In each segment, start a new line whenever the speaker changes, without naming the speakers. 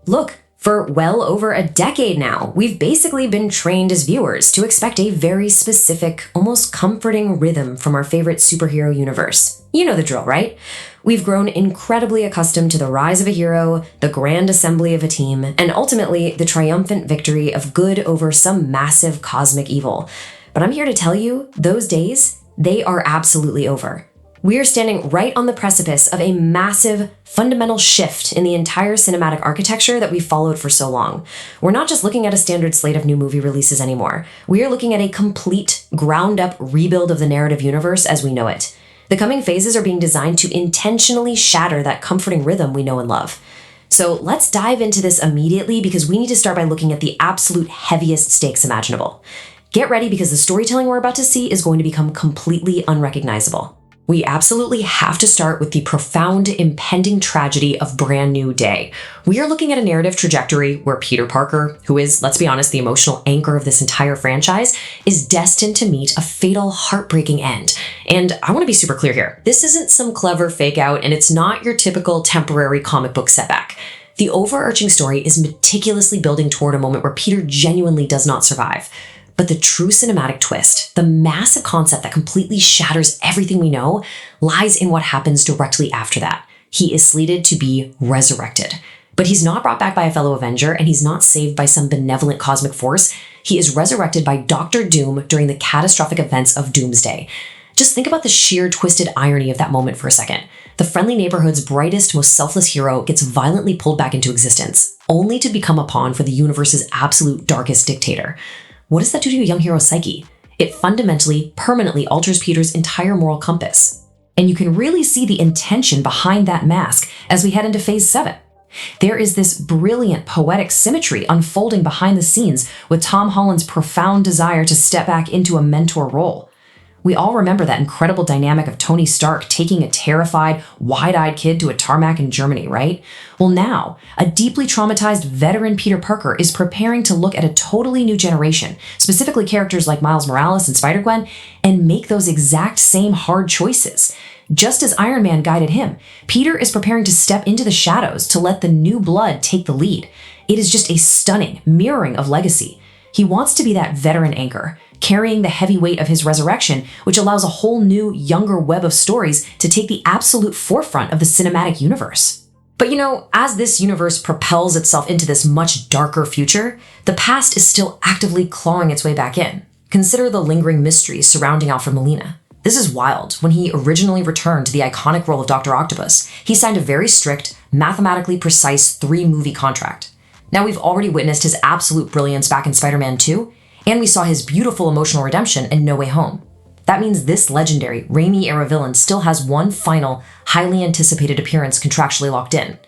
Look, for well over a decade now, we've basically been trained as viewers to expect a very specific, almost comforting rhythm from our favorite superhero universe. You know the drill, right? We've grown incredibly accustomed to the rise of a hero, the grand assembly of a team, and ultimately the triumphant victory of good over some massive cosmic evil. But I'm here to tell you, those days, they are absolutely over. We are standing right on the precipice of a massive, fundamental shift in the entire cinematic architecture that we've followed for so long. We're not just looking at a standard slate of new movie releases anymore. We are looking at a complete, ground-up rebuild of the narrative universe as we know it. The coming phases are being designed to intentionally shatter that comforting rhythm we know and love. So let's dive into this immediately because we need to start by looking at the absolute heaviest stakes imaginable. Get ready because the storytelling we're about to see is going to become completely unrecognizable. We absolutely have to start with the profound, impending tragedy of Brand New Day. We are looking at a narrative trajectory where Peter Parker, who is, let's be honest, the emotional anchor of this entire franchise, is destined to meet a fatal, heartbreaking end. And I want to be super clear here. This isn't some clever fake out, and it's not your typical temporary comic book setback. The overarching story is meticulously building toward a moment where Peter genuinely does not survive. But the true cinematic twist, the massive concept that completely shatters everything we know, lies in what happens directly after that. He is slated to be resurrected. But he's not brought back by a fellow Avenger, and he's not saved by some benevolent cosmic force. He is resurrected by Dr. Doom during the catastrophic events of Doomsday. Just think about the sheer twisted irony of that moment for a second. The friendly neighborhood's brightest, most selfless hero gets violently pulled back into existence, only to become a pawn for the universe's absolute darkest dictator. What does that do to a young hero's psyche? It fundamentally, permanently alters Peter's entire moral compass. And you can really see the intention behind that mask as we head into Phase 7. There is this brilliant poetic symmetry unfolding behind the scenes with Tom Holland's profound desire to step back into a mentor role. We all remember that incredible dynamic of Tony Stark taking a terrified, wide-eyed kid to a tarmac in Germany, right? Well, now, a deeply traumatized veteran Peter Parker is preparing to look at a totally new generation, specifically characters like Miles Morales and Spider-Gwen, and make those exact same hard choices. Just as Iron Man guided him, Peter is preparing to step into the shadows to let the new blood take the lead. It is just a stunning mirroring of legacy. He wants to be that veteran anchor, carrying the heavy weight of his resurrection, which allows a whole new, younger web of stories to take the absolute forefront of the cinematic universe. But as this universe propels itself into this much darker future, the past is still actively clawing its way back in. Consider the lingering mysteries surrounding Alfred Molina. This is wild. When he originally returned to the iconic role of Dr. Octopus, he signed a very strict, mathematically precise 3-movie contract. Now we've already witnessed his absolute brilliance back in Spider-Man 2, and we saw his beautiful emotional redemption in No Way Home. That means this legendary Raimi-era villain still has one final, highly anticipated appearance contractually locked in.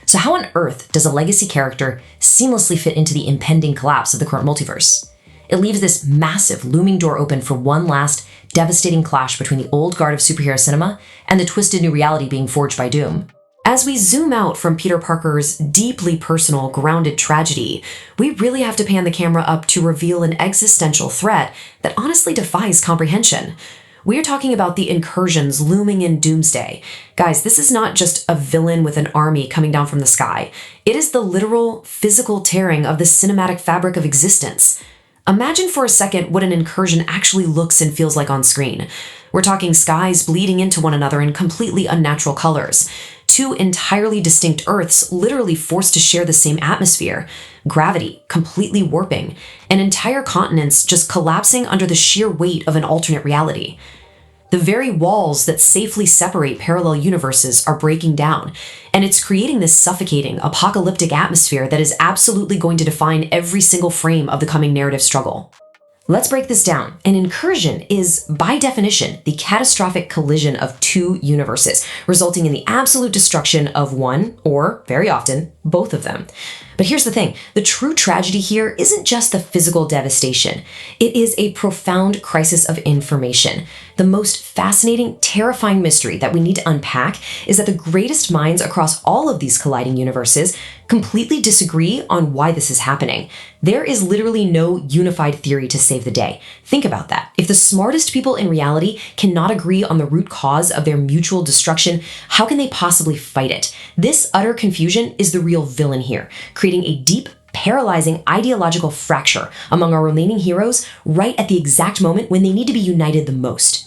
So how on earth does a legacy character seamlessly fit into the impending collapse of the current multiverse? It leaves this massive, looming door open for one last, devastating clash between the old guard of superhero cinema and the twisted new reality being forged by Doom. As we zoom out from Peter Parker's deeply personal, grounded tragedy, we really have to pan the camera up to reveal an existential threat that honestly defies comprehension. We are talking about the incursions looming in Doomsday. Guys, this is not just a villain with an army coming down from the sky. It is the literal, physical tearing of the cinematic fabric of existence. Imagine for a second what an incursion actually looks and feels like on screen. We're talking skies bleeding into one another in completely unnatural colors. 2 entirely distinct Earths literally forced to share the same atmosphere, gravity completely warping, and entire continents just collapsing under the sheer weight of an alternate reality. The very walls that safely separate parallel universes are breaking down, and it's creating this suffocating, apocalyptic atmosphere that is absolutely going to define every single frame of the coming narrative struggle. Let's break this down. An incursion is, by definition, the catastrophic collision of 2 universes, resulting in the absolute destruction of one, or, very often, both of them. But here's the thing. The true tragedy here isn't just the physical devastation. It is a profound crisis of information. The most fascinating, terrifying mystery that we need to unpack is that the greatest minds across all of these colliding universes completely disagree on why this is happening. There is literally no unified theory to save the day. Think about that. If the smartest people in reality cannot agree on the root cause of their mutual destruction, how can they possibly fight it? This utter confusion is the real villain here, creating a deep, paralyzing ideological fracture among our remaining heroes right at the exact moment when they need to be united the most.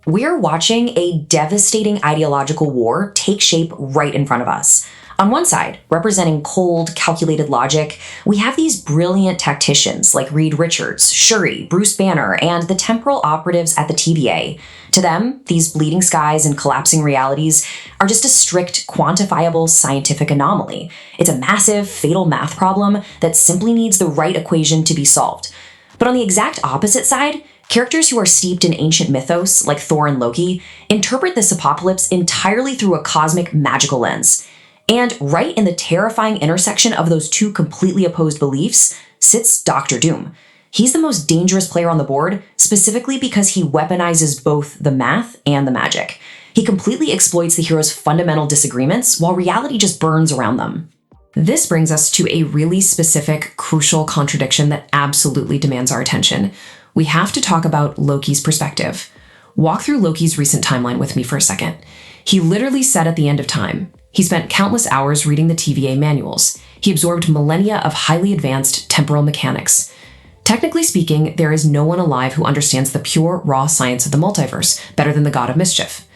We're watching a devastating ideological war take shape right in front of us. On one side, representing cold, calculated logic, we have these brilliant tacticians like Reed Richards, Shuri, Bruce Banner, and the temporal operatives at the TVA. To them, these bleeding skies and collapsing realities are just a strict, quantifiable scientific anomaly. It's a massive, fatal math problem that simply needs the right equation to be solved. But on the exact opposite side, characters who are steeped in ancient mythos, like Thor and Loki, interpret this apocalypse entirely through a cosmic, magical lens. And right in the terrifying intersection of those two completely opposed beliefs sits Doctor Doom. He's the most dangerous player on the board, specifically because he weaponizes both the math and the magic. He completely exploits the heroes' fundamental disagreements while reality just burns around them. This brings us to a really specific, crucial contradiction that absolutely demands our attention. We have to talk about Loki's perspective. Walk through Loki's recent timeline with me for a second. He literally said at the end of time, he spent countless hours reading the TVA manuals. He absorbed millennia of highly advanced temporal mechanics. Technically speaking, there is no one alive who understands the pure, raw science of the multiverse better than the God of Mischief.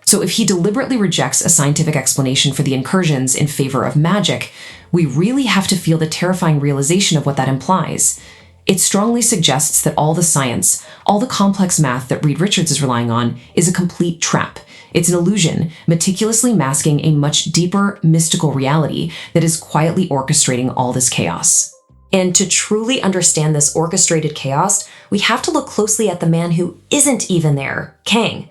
So if he deliberately rejects a scientific explanation for the incursions in favor of magic, we really have to feel the terrifying realization of what that implies. It strongly suggests that all the science, all the complex math that Reed Richards is relying on, is a complete trap. It's an illusion, meticulously masking a much deeper, mystical reality that is quietly orchestrating all this chaos. And to truly understand this orchestrated chaos, we have to look closely at the man who isn't even there, Kang.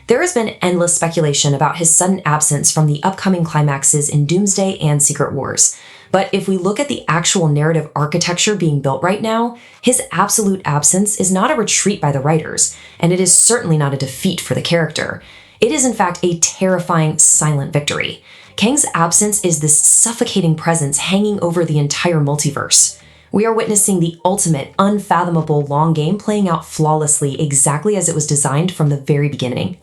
There has been endless speculation about his sudden absence from the upcoming climaxes in Doomsday and Secret Wars. But if we look at the actual narrative architecture being built right now, his absolute absence is not a retreat by the writers, and it is certainly not a defeat for the character. It is in fact a terrifying, silent victory. Kang's absence is this suffocating presence hanging over the entire multiverse. We are witnessing the ultimate, unfathomable long game playing out flawlessly exactly as it was designed from the very beginning.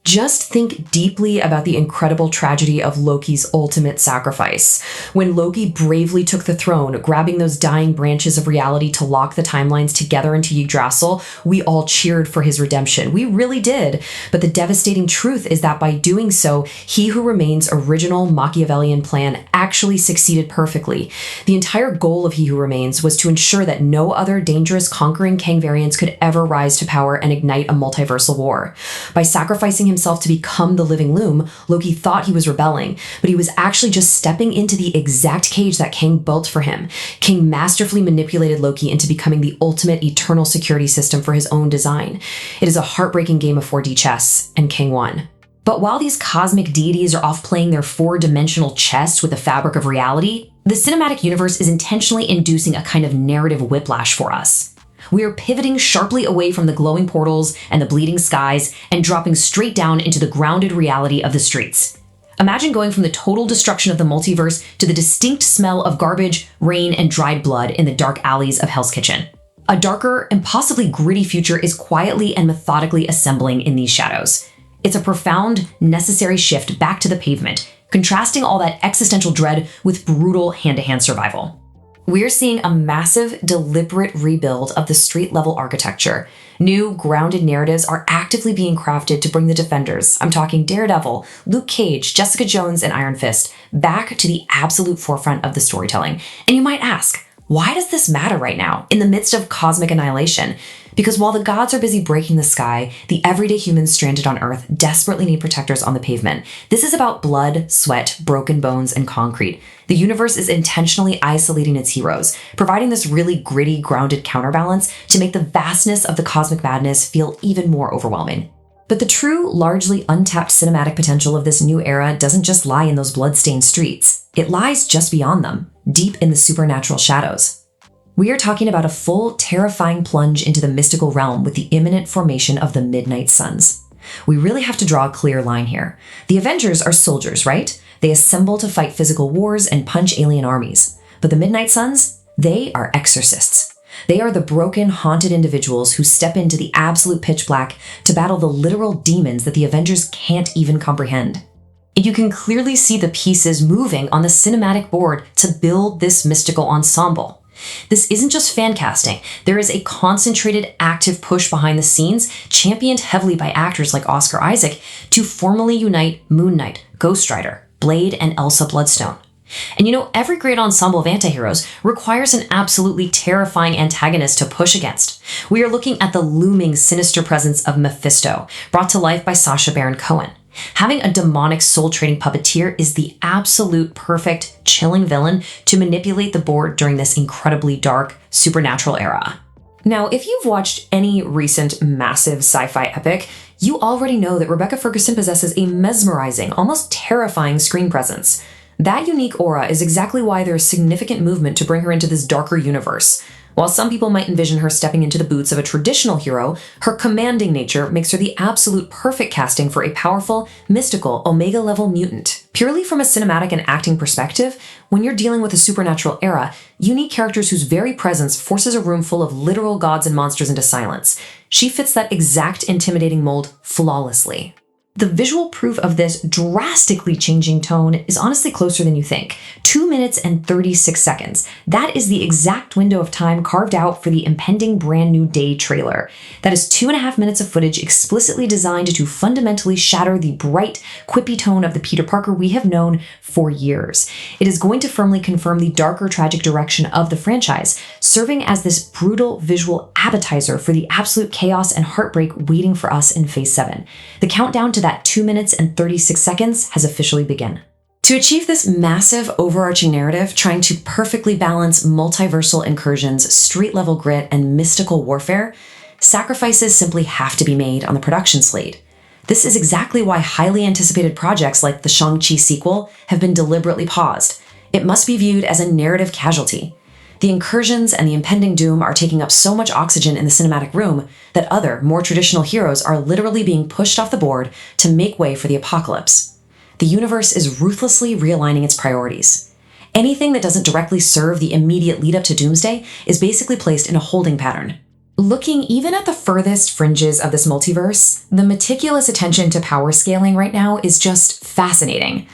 Just think deeply about the incredible tragedy of Loki's ultimate sacrifice. When Loki bravely took the throne, grabbing those dying branches of reality to lock the timelines together into Yggdrasil, we all cheered for his redemption. We really did. But the devastating truth is that by doing so, He Who Remains' original Machiavellian plan actually succeeded perfectly. The entire goal of He Who Remains was to ensure that no other dangerous conquering Kang variants could ever rise to power and ignite a multiversal war. By sacrificing himself to become the living loom, Loki thought he was rebelling, but he was actually just stepping into the exact cage that Kang built for him. Kang masterfully manipulated Loki into becoming the ultimate eternal security system for his own design. It is a heartbreaking game of 4D chess, and Kang won. But while these cosmic deities are off playing their four-dimensional chess with the fabric of reality, the cinematic universe is intentionally inducing a kind of narrative whiplash for us. We are pivoting sharply away from the glowing portals and the bleeding skies and dropping straight down into the grounded reality of the streets. Imagine going from the total destruction of the multiverse to the distinct smell of garbage, rain, and dried blood in the dark alleys of Hell's Kitchen. A darker and possibly gritty future is quietly and methodically assembling in these shadows. It's a profound, necessary shift back to the pavement, contrasting all that existential dread with brutal hand-to-hand survival. We're seeing a massive, deliberate rebuild of the street-level architecture. New, grounded narratives are actively being crafted to bring the Defenders, I'm talking Daredevil, Luke Cage, Jessica Jones, and Iron Fist, back to the absolute forefront of the storytelling. And you might ask, why does this matter right now, in the midst of cosmic annihilation? Because while the gods are busy breaking the sky, the everyday humans stranded on Earth desperately need protectors on the pavement. This is about blood, sweat, broken bones, and concrete. The universe is intentionally isolating its heroes, providing this really gritty, grounded counterbalance to make the vastness of the cosmic madness feel even more overwhelming. But the true, largely untapped cinematic potential of this new era doesn't just lie in those blood-stained streets. It lies just beyond them, deep in the supernatural shadows. We are talking about a full, terrifying plunge into the mystical realm with the imminent formation of the Midnight Suns. We really have to draw a clear line here. The Avengers are soldiers, right? They assemble to fight physical wars and punch alien armies. But the Midnight Suns, they are exorcists. They are the broken, haunted individuals who step into the absolute pitch black to battle the literal demons that the Avengers can't even comprehend. And you can clearly see the pieces moving on the cinematic board to build this mystical ensemble. This isn't just fan casting. There is a concentrated, active push behind the scenes, championed heavily by actors like Oscar Isaac, to formally unite Moon Knight, Ghost Rider, Blade, and Elsa Bloodstone. And every great ensemble of antiheroes requires an absolutely terrifying antagonist to push against. We are looking at the looming sinister presence of Mephisto, brought to life by Sacha Baron Cohen. Having a demonic soul-trading puppeteer is the absolute perfect, chilling villain to manipulate the board during this incredibly dark, supernatural era. Now, if you've watched any recent massive sci-fi epic, you already know that Rebecca Ferguson possesses a mesmerizing, almost terrifying screen presence. That unique aura is exactly why there is significant movement to bring her into this darker universe. While some people might envision her stepping into the boots of a traditional hero, her commanding nature makes her the absolute perfect casting for a powerful, mystical, Omega-level mutant. Purely from a cinematic and acting perspective, when you're dealing with a supernatural era, you need characters whose very presence forces a room full of literal gods and monsters into silence. She fits that exact intimidating mold flawlessly. The visual proof of this drastically changing tone is honestly closer than you think. 2 minutes and 36 seconds. That is the exact window of time carved out for the impending Brand New Day trailer. That is 2.5 minutes of footage explicitly designed to fundamentally shatter the bright, quippy tone of the Peter Parker we have known for years. It is going to firmly confirm the darker, tragic direction of the franchise, serving as this brutal visual appetizer for the absolute chaos and heartbreak waiting for us in Phase 7. The countdown to that 2 minutes and 36 seconds has officially begun. To achieve this massive overarching narrative, trying to perfectly balance multiversal incursions, street-level grit, and mystical warfare, sacrifices simply have to be made on the production slate. This is exactly why highly anticipated projects like the Shang-Chi sequel have been deliberately paused. It must be viewed as a narrative casualty. The incursions and the impending doom are taking up so much oxygen in the cinematic room that other, more traditional heroes are literally being pushed off the board to make way for the apocalypse. The universe is ruthlessly realigning its priorities. Anything that doesn't directly serve the immediate lead up to Doomsday is basically placed in a holding pattern. Looking even at the furthest fringes of this multiverse, the meticulous attention to power scaling right now is just fascinating.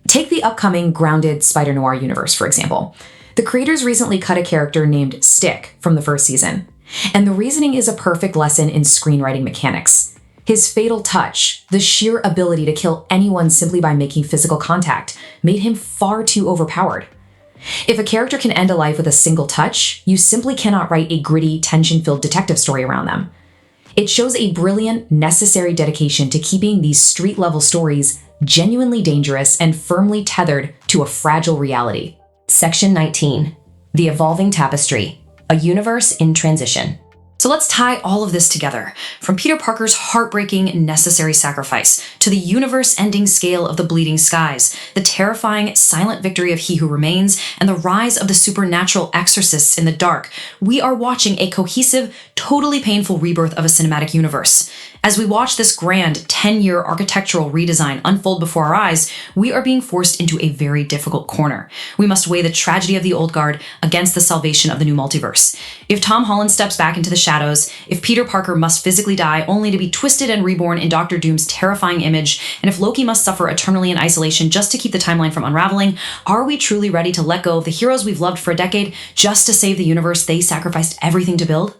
Take the upcoming grounded Spider-Noir universe, for example. The creators recently cut a character named Stick from the first season, and the reasoning is a perfect lesson in screenwriting mechanics. His fatal touch, the sheer ability to kill anyone simply by making physical contact, made him far too overpowered. If a character can end a life with a single touch, you simply cannot write a gritty, tension-filled detective story around them. It shows a brilliant, necessary dedication to keeping these street-level stories genuinely dangerous and firmly tethered to a fragile reality. Section 19, The Evolving Tapestry, a universe in transition. So let's tie all of this together, from Peter Parker's heartbreaking necessary sacrifice to the universe-ending scale of the bleeding skies, the terrifying silent victory of He Who Remains, and the rise of the supernatural exorcists in the dark. We are watching a cohesive, totally painful rebirth of a cinematic universe. As we watch this grand 10-year architectural redesign unfold before our eyes, we are being forced into a very difficult corner. We must weigh the tragedy of the old guard against the salvation of the new multiverse. If Tom Holland steps back into the shadows, if Peter Parker must physically die only to be twisted and reborn in Doctor Doom's terrifying image, and if Loki must suffer eternally in isolation just to keep the timeline from unraveling, are we truly ready to let go of the heroes we've loved for a decade just to save the universe they sacrificed everything to build?